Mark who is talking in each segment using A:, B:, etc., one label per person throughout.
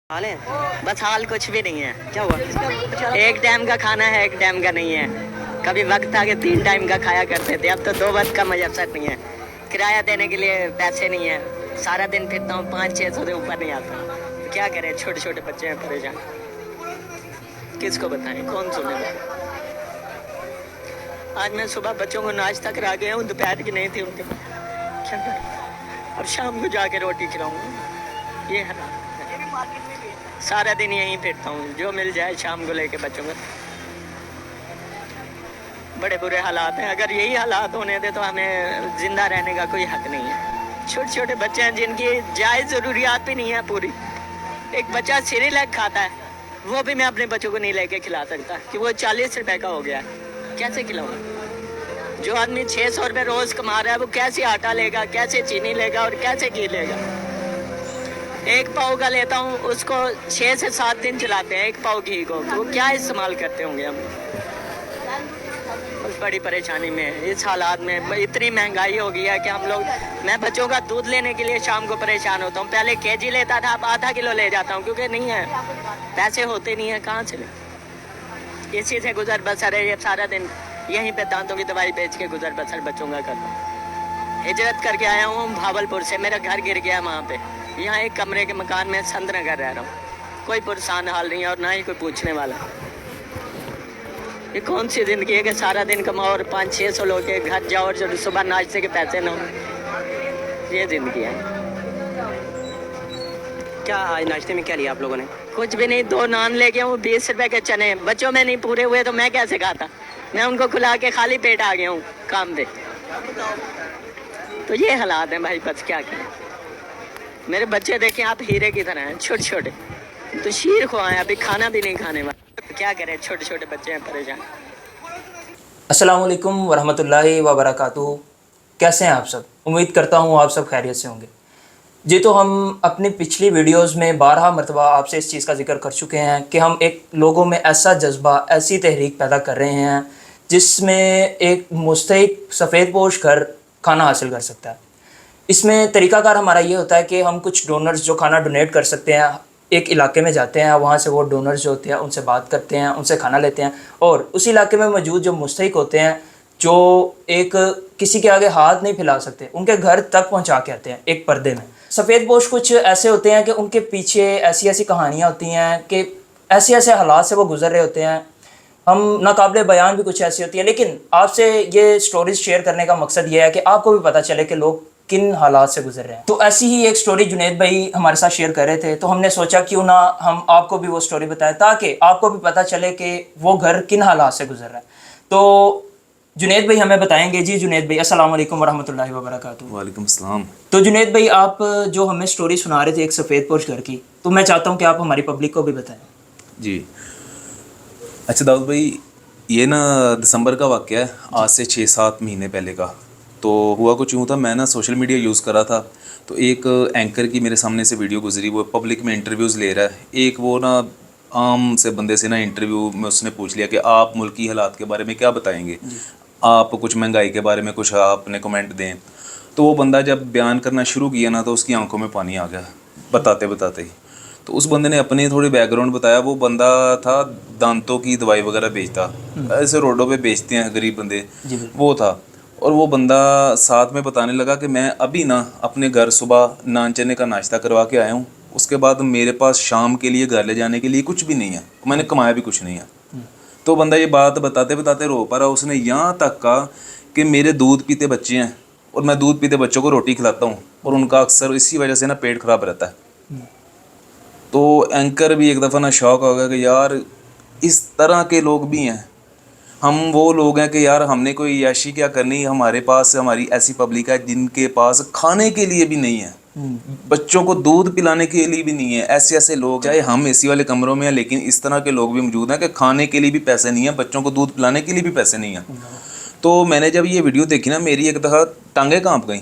A: हाल है, बस हाल कुछ भी नहीं है। क्या हुआ? एक टाइम का खाना है, एक टाइम का नहीं है। कभी वक्त था कि 3 टाइम का खाया करते थे, अब तो 2 वक्त का मयसर नहीं है। किराया देने के लिए पैसे नहीं है। सारा दिन फिरता हूँ, 500-600 से ऊपर नहीं आता। तो क्या करें, छोटे छोटे बच्चे हैं परेशान। किसको बताएं, कौन सुने? आज मैं सुबह बच्चों को नाश्ता करा गया हूँ, दोपहर की नहीं थी उनके पास। क्या करें? अब शाम को जाके रोटी खिलाऊंगा। ये है ना, सारा दिन यहीं फिरता हूँ, जो मिल जाए शाम को लेके बच्चों को। बड़े बुरे हालात हैं। अगर यही हालात होने थे तो हमें जिंदा रहने का कोई हक नहीं है। छोटे छोटे बच्चे हैं जिनकी जायज़ ज़रूरियात भी नहीं है पूरी। एक बच्चा सिरिलैक खाता है, वो भी मैं अपने बच्चों को नहीं लेके खिला सकता कि वो 40 रुपए का हो गया है। कैसे खिलाऊंगा? जो आदमी 600 रुपये रोज़ कमा रहा है वो कैसे आटा लेगा, कैसे चीनी लेगा और कैसे घी लेगा? एक पाव का लेता हूँ, उसको 6 से 7 दिन चलाते हैं एक पाव घी को, तो वो क्या इस्तेमाल करते होंगे हम? बहुत बड़ी परेशानी में है। इस हालात में इतनी महंगाई हो गई है कि हम लोग, मैं बच्चों का दूध लेने के लिए शाम को परेशान होता हूँ। पहले केजी लेता था, अब आधा किलो ले जाता हूँ क्योंकि नहीं है, पैसे होते नहीं है, कहाँ से ले? इसी से गुजर बसर है। ये सारा दिन यहीं पे दांतों की दवाई बेच के गुजर बसर बच्चों का करता हूँ। हिजरत करके आया हूँ भावलपुर से, मेरा घर गिर गया वहाँ पे। यहाँ एक कमरे के मकान में संतनगर रह रहा हूँ। कोई पुरसान हाल नहीं है और ना ही कोई पूछने वाला। ये कौन सी ज़िंदगी है कि सारा दिन कमाओ और 500-600 लोग के घर जाओ और जो सुबह नाश्ते के पैसे ना हो? ये ज़िंदगी है।
B: क्या आज नाश्ते में क्या लिया आप लोगों ने?
A: कुछ भी नहीं, 2 नान लेके हूँ, 20 रुपए के चने। बच्चों में नहीं पूरे हुए तो मैं कैसे खाता? मैं उनको खुला के खाली पेट आ गया हूँ काम पे। तो ये हालात हैं भाई, बस क्या करें। मेरे बच्चे देखें आप, हीरे की तरह हैं, छोटे छोटे। तो शीर खुआएं, अभी खाना भी नहीं खाने वाले। क्या करें, छोटे छोटे बच्चे हैं परेशान।
C: अस्सलामुअलैकुम वरहमतुल्लाहि वबरकातुहू। कैसे हैं आप सब? उम्मीद करता हूँ आप सब खैरियत से होंगे। जी, तो हम अपनी पिछली वीडियोस में 12 मरतबा आपसे इस चीज़ का जिक्र कर चुके हैं कि हम एक लोगों में ऐसा जज्बा, ऐसी तहरीक पैदा कर रहे हैं जिसमें एक मुस्तहिक सफ़ेदपोश घर खाना हासिल कर सकता है। इसमें तरीक़ाकार हमारा ये होता है कि हम कुछ डोनर्स जो खाना डोनेट कर सकते हैं, एक इलाके में जाते हैं, वहाँ से वो डोनर्स जो होते हैं उनसे बात करते हैं, उनसे खाना लेते हैं और उस इलाके में मौजूद जो मुस्तहिक होते हैं, जो एक किसी के आगे हाथ नहीं फैला सकते, उनके घर तक पहुँचा के आते हैं एक पर्दे में। सफ़ेदपोश कुछ ऐसे होते हैं कि उनके पीछे ऐसी ऐसी कहानियाँ होती हैं कि ऐसे ऐसे हालात से वो गुजर रहे होते हैं, हम नाकाबिले बयान भी कुछ ऐसी होती है। लेकिन आपसे ये स्टोरीज शेयर करने का मकसद ये है कि आपको भी पता चले कि लोग किन हालात से गुजर रहे हैं। तो ऐसी ही एक स्टोरी जुनैद भाई हमारे साथ शेयर कर रहे थे, तो हमने सोचा क्यों ना हम आपको भी वो स्टोरी बताएं ताकि आपको भी पता चले कि वो घर किन हालात से गुजर रहा है। तो जुनैद भाई हमें बताएंगे। जी जुनैद भाई, अस्सलाम वालेकुम वरहमतुल्लाहि वबरकातुहू।
D: वालेकुम अस्सलाम।
C: तो जुनैद भाई, आप जो हमें स्टोरी सुना रहे थे एक सफ़ेदपोश घर की, तो मैं चाहता हूँ कि आप हमारी पब्लिक को भी बताएं।
D: जी, अच्छा दाऊद भाई, ये ना दिसंबर का वाक़या है, आज से 6-7 महीने पहले का। तो हुआ कुछ यूँ था, मैं ना सोशल मीडिया यूज़ कर रहा था, तो एक एंकर की मेरे सामने से वीडियो गुजरी, वो पब्लिक में इंटरव्यूज़ ले रहा है। एक वो ना आम से बंदे से ना इंटरव्यू में उसने पूछ लिया कि आप मुल्की हालात के बारे में क्या बताएंगे, आप कुछ महंगाई के बारे में कुछ अपने कमेंट दें। तो वो बंदा जब बयान करना शुरू किया ना, तो उसकी आंखों में पानी आ गया बताते बताते ही। तो उस बंदे ने अपनी थोड़ी बैकग्राउंड बताया। वो बंदा था दांतों की दवाई वगैरह बेचता, ऐसे रोडों पे बेचते हैं गरीब बंदे, वो था। और वो बंदा साथ में बताने लगा कि मैं अभी ना अपने घर सुबह नान चने का नाश्ता करवा के आया हूँ, उसके बाद मेरे पास शाम के लिए घर ले जाने के लिए कुछ भी नहीं है, मैंने कमाया भी कुछ नहीं है। तो बंदा ये बात बताते बताते रो पा रहा। उसने यहाँ तक कहा कि मेरे दूध पीते बच्चे हैं और मैं दूध पीते बच्चों को रोटी खिलाता हूँ और उनका अक्सर इसी वजह से ना पेट खराब रहता है। तो एंकर भी एक दफ़ा ना शौक हो गया कि यार इस तरह के लोग भी हैं। हम वो लोग हैं कि यार हमने कोई याशी क्या करनी, हमारे पास हमारी ऐसी पब्लिक है जिनके पास खाने के लिए भी नहीं है, बच्चों को दूध पिलाने के लिए भी नहीं है। ऐसे ऐसे लोग, चाहे हम एसी वाले कमरों में हैं, लेकिन इस तरह के लोग भी मौजूद हैं कि खाने के लिए भी पैसे नहीं है, बच्चों को दूध पिलाने के लिए भी पैसे नहीं है। तो मैंने जब ये वीडियो देखी ना, मेरी एक दफ़ा टांगें कांप गई।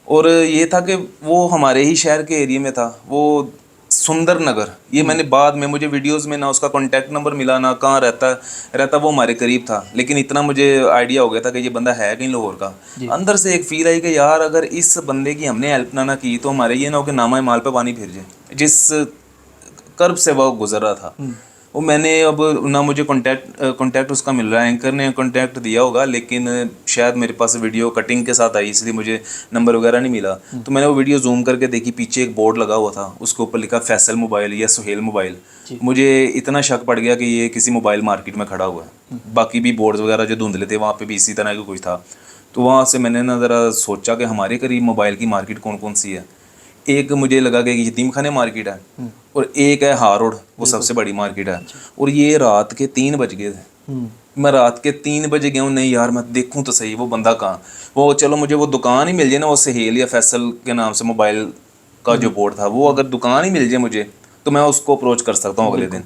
D: और ये था कि वो हमारे ही शहर के एरिया में था, वो सुंदर नगर। ये मैंने बाद में, मुझे वीडियोस में ना उसका कॉन्टैक्ट नंबर मिला ना कहाँ रहता वो हमारे करीब था, लेकिन इतना मुझे आइडिया हो गया था कि ये बंदा है कहीं लाहौर का। अंदर से एक फील आई कि यार अगर इस बंदे की हमने हेल्प ना की तो हमारे ये ना हो कि नामा माल पे पानी फिर जाए। जिस कर्ब से वो गुजर रहा था। वो मैंने अब ना मुझे कांटेक्ट उसका मिल रहा है, एंकर ने कांटेक्ट दिया होगा, लेकिन शायद मेरे पास वीडियो कटिंग के साथ आई इसलिए मुझे नंबर वगैरह नहीं मिला। तो मैंने वो वीडियो जूम करके देखी, पीछे एक बोर्ड लगा हुआ था, उसके ऊपर लिखा फैसल मोबाइल या सुहेल मोबाइल। मुझे इतना शक पड़ गया कि ये किसी मोबाइल मार्केट में खड़ा हुआ है। बाकी भी बोर्ड्स वगैरह जो धुंधले थे वहाँ पे भी इसी तरह का कुछ था। तो वहाँ से मैंने ना ज़रा सोचा कि हमारे करीब मोबाइल की मार्केट कौन कौन सी है। एक मुझे लगा कि यतीम खाने मार्केट है और एक है हार रोड, वो सबसे बड़ी मार्केट है। और ये रात के 3 बज गए थे। मैं रात के 3 बजे गया हूँ, नहीं यार मैं देखूँ तो सही वो बंदा कहाँ। वो चलो मुझे वो दुकान ही मिल जाए ना, वो सहेल या फैसल के नाम से मोबाइल का जो बोर्ड था, वो अगर दुकान ही मिल जाए मुझे तो मैं उसको अप्रोच कर सकता हूँ अगले दिन।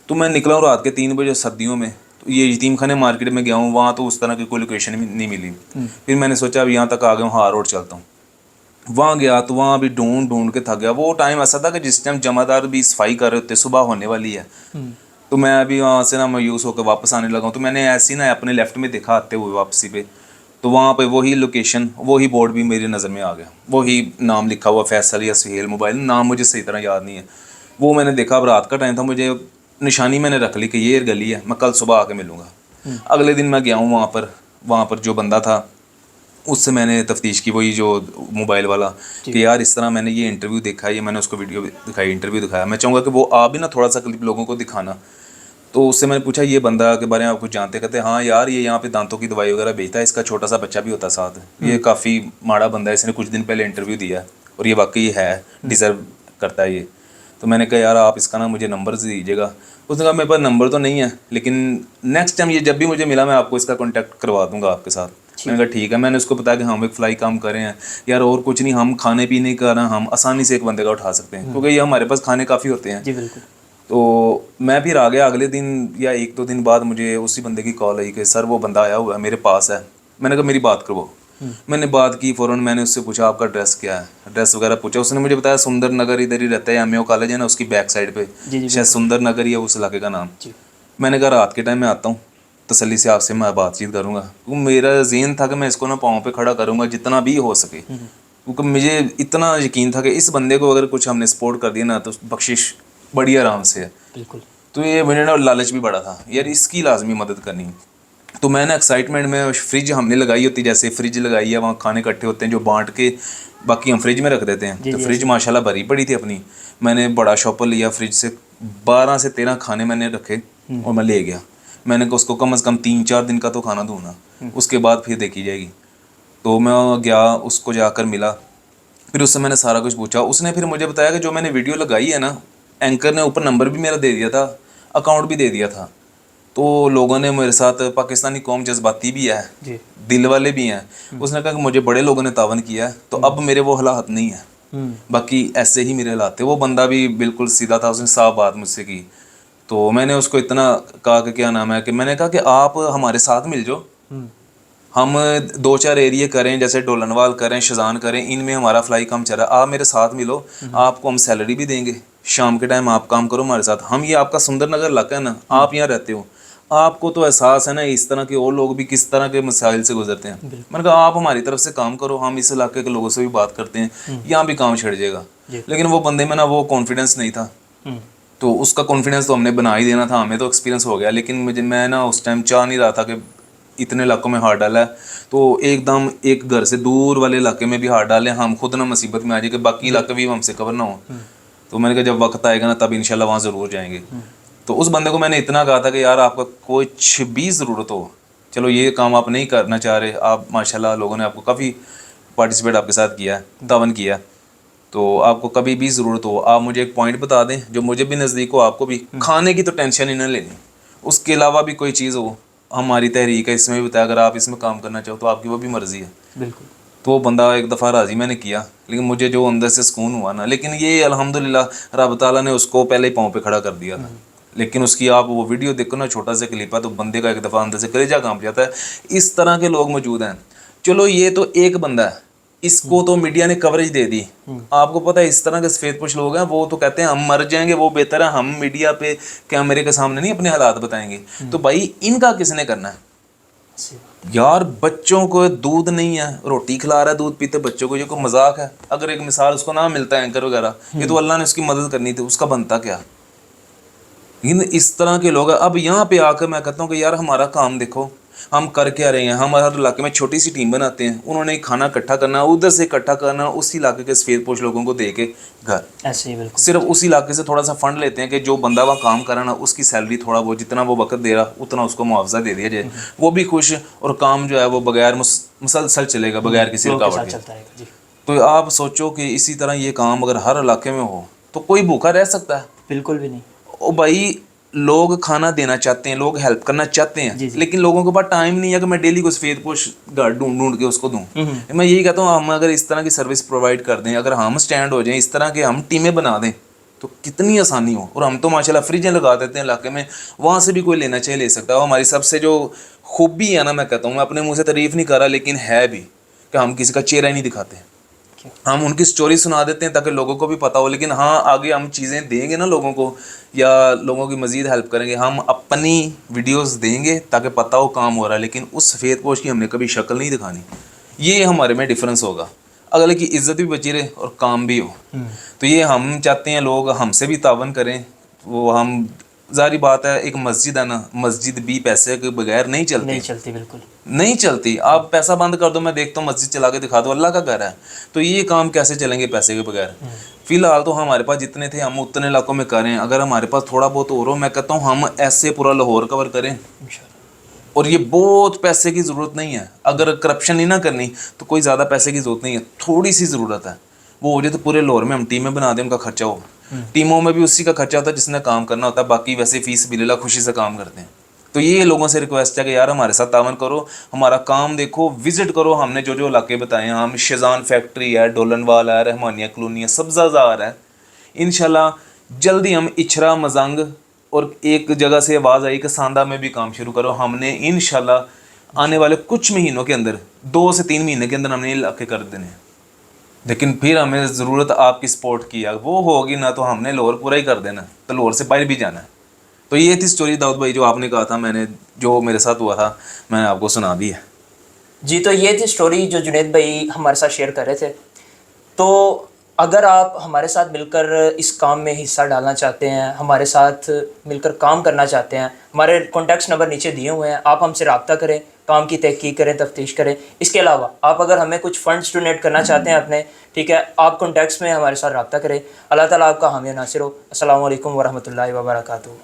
D: तो मैं निकला हूँ रात के 3 बजे सर्दियों में। तो ये यतीम खाने मार्केट में गया हूँ, वहाँ तो उस तरह की कोई लोकेशन नहीं मिली। फिर मैंने सोचा अब यहाँ तक आ गया हूँ, हार रोड चलता हूँ। वहाँ गया तो वहाँ भी ढूंढ के थक गया। वो टाइम ऐसा था कि जिस टाइम जमादार भी सफाई कर रहे होते, सुबह होने वाली है। तो मैं अभी वहाँ से ना मायूस होकर वापस आने लगा हूँ। तो मैंने ऐसी ना अपने लेफ्ट में देखा आते हुए वापसी पे, तो वहाँ पे वही लोकेशन, वही बोर्ड भी मेरी नज़र में आ गया, वही नाम लिखा हुआ फैसल या सुहेल मोबाइल। नाम मुझे सही तरह याद नहीं है। वो मैंने देखा, अब रात का टाइम था, मुझे निशानी मैंने रख ली कि ये गली है, मैं कल सुबह आके मिलूँगा। अगले दिन मैं गया हूँ वहाँ पर जो बंदा था उससे मैंने तफ्तीश की, वही जो मोबाइल वाला, कि यार इस तरह मैंने ये इंटरव्यू देखा है, ये मैंने उसको वीडियो दिखाई, इंटरव्यू दिखाया। मैं चाहूँगा कि वो आप भी ना थोड़ा सा क्लिप लोगों को दिखाना। तो उससे मैंने पूछा ये बंदा के बारे में आप कुछ जानते? कहते हाँ यार ये यहाँ पे दांतों की दवाई वगैरह बेचता है, इसका छोटा सा बच्चा भी होता है साथ, ये काफ़ी माड़ा बंदा है, इसने कुछ दिन पहले इंटरव्यू दिया है और ये वाकई है, डिज़र्व करता है ये। तो मैंने कहा यार आप इसका ना मुझे नंबर दीजिएगा। उसने कहा मेरे पास नंबर तो नहीं है, लेकिन नेक्स्ट टाइम ये जब भी मुझे मिला मैं आपको इसका कॉन्टैक्ट करवा दूंगा आपके साथ। मैंने कहा ठीक है। मैंने उसको बताया कि हम एक फ्लाई काम कर रहे हैं यार, और कुछ नहीं, हम खाने पीने का ना हम आसानी से एक बंदे का उठा सकते हैं, क्योंकि ये हमारे पास खाने काफ़ी होते हैं।
C: जी बिल्कुल।
D: तो मैं फिर आ गया। अगले दिन या 1-2 दिन बाद मुझे उसी बंदे की कॉल आई कि सर वो बंदा आया हुआ है, मेरे पास है। मैंने कहा मेरी बात करो। मैंने बात की, फ़ौरन मैंने उससे पूछा आपका एड्रेस क्या है, एड्रेस वगैरह पूछा। उसने मुझे बताया सुंदर नगर इधर ही रहता है, एमएओ कॉलेज है ना उसकी बैक साइड पे, शायद सुंदर नगर ही है उस इलाके का नाम। मैंने कहा रात के टाइम में आता हूँ, तसल्ली से आपसे मैं बातचीत करूँगा। क्योंकि मेरा ज़हन था कि मैं इसको ना पाँव पे खड़ा करूँगा जितना भी हो सके, क्योंकि मुझे इतना यकीन था कि इस बंदे को अगर कुछ हमने सपोर्ट कर दिया ना तो बख्शिश बड़ी आराम से है।
C: बिल्कुल।
D: तो ये मेरे ना लालच भी बड़ा था यार, इसकी लाजमी मदद करनी। तो मैंने एक्साइटमेंट में फ्रिज हमने लगाई होती, जैसे फ्रिज लगाई है वहाँ खाने इकट्ठे होते हैं जो बांट के बाकी हम फ्रिज में रख देते हैं। तो फ्रिज माशाल्लाह भरी पड़ी थी अपनी। मैंने बड़ा शॉपर लिया, फ्रिज से 12 से 13 खाने मैंने रखे और मैं ले गया। मैंने कहा उसको कम से कम 3-4 दिन का तो खाना दूँ ना, उसके बाद फिर देखी जाएगी। तो मैं गया, उसको जाकर मिला, फिर उससे मैंने सारा कुछ पूछा। उसने फिर मुझे बताया कि जो मैंने वीडियो लगाई है ना, एंकर ने ऊपर नंबर भी मेरा दे दिया था, अकाउंट भी दे दिया था। तो लोगों ने मेरे साथ, पाकिस्तानी कौम जज्बाती भी है, दिल वाले भी हैं। उसने कहा कि मुझे बड़े लोगों ने तावन किया है, तो अब मेरे वो हालात नहीं है, बाकी ऐसे ही मेरे हालात थे। वो बंदा भी बिल्कुल सीधा था, उसने साफ बात मुझसे की। तो मैंने उसको इतना कहा कि क्या नाम है, कि मैंने कहा कि आप हमारे साथ मिल जाओ, हम 2-4 एरिए करें, जैसे डोलनवाल करें, शजान करें, इनमें हमारा फ्लाई काम चल रहा है, आप मेरे साथ मिलो, आपको हम सैलरी भी देंगे, शाम के टाइम आप काम करो हमारे साथ। हम ये आपका सुंदर नगर इलाका है ना, आप यहाँ रहते हो, आपको तो एहसास है ना इस तरह के और लोग भी किस तरह के मसाइल से गुजरते हैं। मैंने कहा आप हमारी तरफ से काम करो, हम इस इलाके के लोगों से भी बात करते हैं, यहाँ भी काम छिड़ जाएगा। लेकिन वो बंदे में ना वो कॉन्फिडेंस नहीं था। तो उसका कॉन्फिडेंस तो हमने बना ही देना था, हमें तो एक्सपीरियंस हो गया, लेकिन मैं ना उस टाइम चाह नहीं रहा था कि इतने इलाकों में हाथ डाला है तो एकदम एक घर से दूर वाले इलाके में भी हाथ डालें, हम खुद ना मुसीबत में आ जाए कि बाकी इलाके भी हमसे कवर ना हो। तो मैंने कहा जब वक्त आएगा ना तब इंशाल्लाह वहाँ ज़रूर जाएंगे। तो उस बंदे को मैंने इतना कहा था कि यार आपका कुछ भी ज़रूरत हो, चलो ये काम आप नहीं करना चाह रहे, आप माशाल्लाह लोगों ने आपको काफ़ी पार्टिसिपेट आपके साथ किया है, तावन किया, तो आपको कभी भी ज़रूरत हो आप मुझे एक पॉइंट बता दें जो मुझे भी नज़दीक हो, आपको भी। खाने की तो टेंशन ही ना लेनी, उसके अलावा भी कोई चीज़ हो, हमारी तहरीक है, इसमें भी बताया अगर आप इसमें काम करना चाहो तो आपकी वो भी मर्ज़ी है।
C: बिल्कुल।
D: तो वो बंदा एक दफ़ा राज़ी मैंने किया, लेकिन मुझे जो अंदर से सुकून हुआ ना, लेकिन ये अल्हम्दुलिल्लाह रब ताला ने उसको पहले ही पाँव पे खड़ा कर दिया था। लेकिन उसकी आप वो वीडियो देखो ना, छोटा सा क्लिप है, तो बंदे का एक दफ़ा अंदर से कलेजा कांप जाता है। इस तरह के लोग मौजूद हैं। चलो ये तो एक बंदा है, इसको तो मीडिया ने कवरेज दे दी। आपको पता है इस तरह के सफेदपोश लोग हैं, वो तो कहते हैं हम मर जाएंगे, वो बेहतर है हम मीडिया पे कैमरे के सामने नहीं अपने हालात बताएंगे। तो भाई इनका किसने करना है? यार बच्चों को दूध नहीं है, रोटी खिला रहा है, दूध पीते बच्चों को, ये कोई मजाक है? अगर एक मिसाल उसको ना मिलता है एंकर वगैरह, ये तो अल्लाह ने उसकी मदद करनी थी, उसका बनता क्या? इन इस तरह के लोग हैं। अब यहाँ पे आकर मैं कहता हूँ कि यार हमारा काम देखो, हम कर क्या रहे हैं। हम हर इलाके में छोटी सी टीम बनाते हैं, उन्होंने खाना इकट्ठा करना, उधर से इकट्ठा करना, उसी इलाके के सफेदपोश लोगों को दे के घर,
C: ऐसे ही बिल्कुल।
D: सिर्फ उसी इलाके से थोड़ा सा फंड लेते हैं कि जो बंदा वहाँ काम कर रहा है ना, उसकी सैलरी थोड़ा बहुत जितना वो वक्त दे रहा उतना उसको मुआवजा दे दिया जाए, वो भी खुश, और काम जो है वो बगैर मुसलसल चलेगा, बगैर किसी
C: लोगों के
D: रुकावट
C: साथ
D: के।
C: चलता रहेगा जी।
D: तो आप सोचो कि इसी तरह ये काम अगर हर इलाके में हो तो कोई भूखा रह सकता है?
C: बिल्कुल भी नहीं।
D: ओ भाई, लोग खाना देना चाहते हैं, लोग हेल्प करना चाहते हैं,
C: जी, जी।
D: लेकिन लोगों के पास टाइम नहीं है कि मैं डेली को सफेदपोश घर ढूंढ ढूंढ के उसको दूं। मैं यही कहता हूँ, हम अगर इस तरह की सर्विस प्रोवाइड कर दें, अगर हम स्टैंड हो जाएं, इस तरह के हम टीमें बना दें, तो कितनी आसानी हो। और हम तो माशाल्लाह फ्रिजें लगा देते हैं इलाके में, वहाँ से भी कोई लेना चाहिए ले सकता है। वो हमारी सबसे जो खूबी है ना, मैं कहता हूँ, मैं अपने मुँह से तारीफ नहीं कर रहा, लेकिन है भी कि हम किसी का चेहरा ही नहीं दिखाते। हम उनकी स्टोरी सुना देते हैं ताकि लोगों को भी पता हो, लेकिन हाँ आगे हम चीज़ें देंगे ना लोगों को, या लोगों की मज़ीद हेल्प करेंगे, हम अपनी वीडियोस देंगे ताकि पता हो काम हो रहा है, लेकिन उस सफ़ेदपोश की हमने कभी शक्ल नहीं दिखानी। ये हमारे में डिफरेंस होगा, अगले की इज्जत भी बची रहे और काम भी हो। तो ये हम चाहते हैं लोग हमसे भी तावन करें। वो हम, जारी बात है, एक मस्जिद है ना, मस्जिद भी पैसे के बगैर नहीं चलती,
C: नहीं चलती बिल्कुल
D: नहीं चलती। आप पैसा बंद कर दो, मैं देखता हूँ मस्जिद चला के दिखा दो, अल्लाह का घर है, तो ये काम कैसे चलेंगे पैसे के बगैर? फिलहाल तो हमारे पास जितने थे हम उतने इलाकों में करें, अगर हमारे पास थोड़ा बहुत और हो, मैं कहता हूँ हम ऐसे पूरा लाहौर कवर करें।
C: इंशाल्लाह।
D: और ये बहुत पैसे की ज़रूरत नहीं है, अगर करप्शन नहीं ना करनी तो कोई ज़्यादा पैसे की ज़रूरत नहीं है, थोड़ी सी ज़रूरत है। वो हो जाए तो पूरे लाहौर में हम टीमें बना दें, उनका खर्चा हो। टीमों में भी उसी का खर्चा होता है जिसने काम करना होता है, बाकी वैसे फीस बिल्ला खुशी से काम करते हैं। तो ये लोगों से रिक्वेस्ट है कि यार हमारे साथ तावन करो, हमारा काम देखो, विजिट करो। हमने जो जो इलाके बताए हैं, हम शेजान फैक्ट्री है, डोलनवाल है, रहमानिया कॉलोनी है, सब्ज़ाज़ार है, इंशाल्लाह जल्दी हम इछरा मजंग और एक जगह से आवाज़ आई कि सांदा में भी काम शुरू करो। हमने इंशाल्लाह आने वाले कुछ महीनों के अंदर, 2 से 3 महीने के अंदर हमने ये इलाके कर देने हैं। लेकिन फिर हमें ज़रूरत आपकी सपोर्ट की है, वो होगी ना तो हमने लाहौर पूरा ही कर देना, तो लाहौर से बाहर भी जाना है। तो ये थी स्टोरी दाऊद भाई जो आपने कहा था, मैंने जो मेरे साथ हुआ था मैंने आपको सुना दी है।
C: जी, तो ये थी स्टोरी जो जुनैद भाई हमारे साथ शेयर कर रहे थे। तो अगर आप हमारे साथ मिलकर इस काम में हिस्सा डालना चाहते हैं, हमारे साथ मिलकर काम करना चाहते हैं, हमारे कॉन्टैक्ट नंबर नीचे दिए हुए हैं, आप हमसे रब्ता करें, काम की तहकीक करें, तफ्तीश करें। इसके अलावा आप अगर हमें कुछ फ़ंड्स डोनेट करना चाहते हैं अपने, ठीक है, आप कॉन्टैक्ट्स में हमारे साथ रब्ता करें। अल्लाह ताला आपका हामी नासिर हो। अस्सलामु अलैकुम वरहमतुल्लाहि वबरकातुहू।